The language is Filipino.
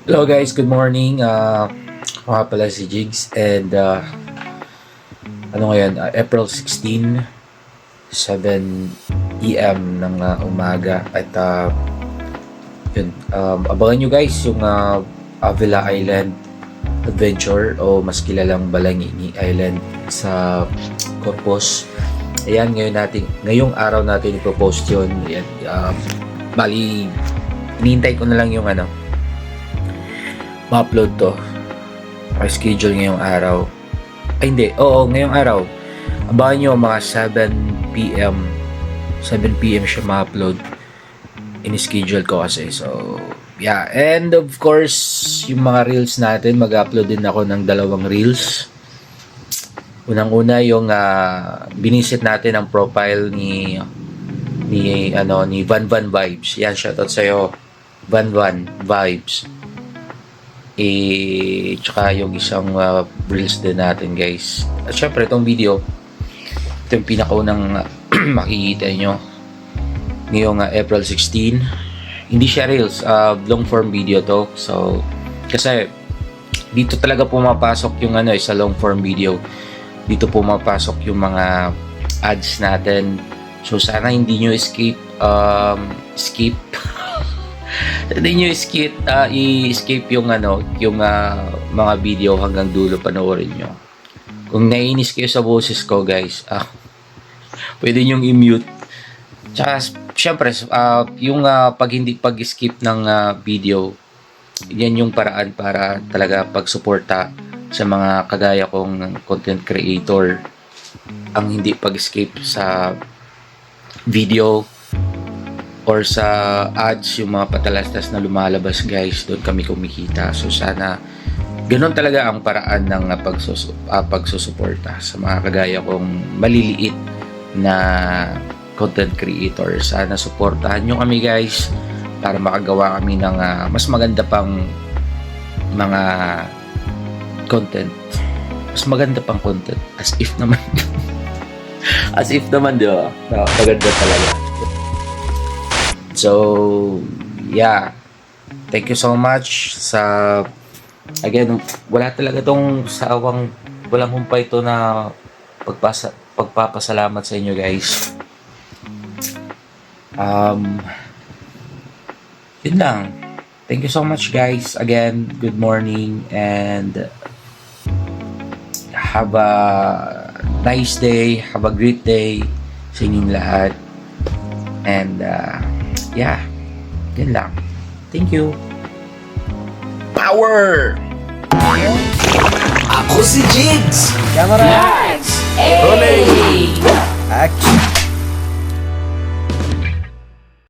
Hello guys, good morning. Ako nga pala si Jigs and ngayon, April 16, 7 AM ng umaga at yun, abangan nyo guys yung Avila Island Adventure o mas kilalang Balangini Island sa Corpus. Ayan, ngayong araw natin ipopost yun. Ayan, bali, hinihintay ko na lang yung ma-upload to. Schedule ngayong araw. Ay hindi, ngayong araw. Abangan nyo mga 7 PM siya ma-upload. In-schedule ko kasi. So, yeah. And of course, yung mga reels natin, mag-upload din ako ng 2 reels. Unang-una yung binisit natin ang profile ni Van Van Vibes. Yan, shoutout sa'yo. Van Van Vibes. Tsaka yung isang reels din natin guys. At syempre itong video, ito yung pinakaunang makikita nyo ngayong April 16. Hindi siya reels, long form video to. So kasi dito talaga pumapasok yung sa long form video. Dito pumapasok yung mga ads natin. So sana hindi nyo skip hindi nyo i-skip yung mga video hanggang dulo, panoorin nyo. Kung naiinis kayo sa boses ko guys, pwede nyong i-mute. Tsaka syempre yung pag-skip ng video, yan yung paraan para talaga pagsuporta sa mga kagaya kong content creator. Ang hindi pag-skip sa video or sa ads, yung mga patalastas na lumalabas guys, doon kami kumikita. So sana ganoon talaga ang paraan ng pagsusuporta sa mga kagaya kong maliliit na content creator. Sana suportahan nyo kami guys para makagawa kami ng mas maganda pang mga content. Mas maganda pang content. As if naman di ba? Maganda talaga. So, yeah. Thank you so much again, wala talaga tong walang humpay ito na pagpapasalamat sa inyo guys. Yun lang. Thank you so much guys. Again, good morning and have a nice day. Have a great day sa inyong lahat. And yeah, yun lang. Thank you. Power! Ako si Jigs! Camera! Rolling! Action!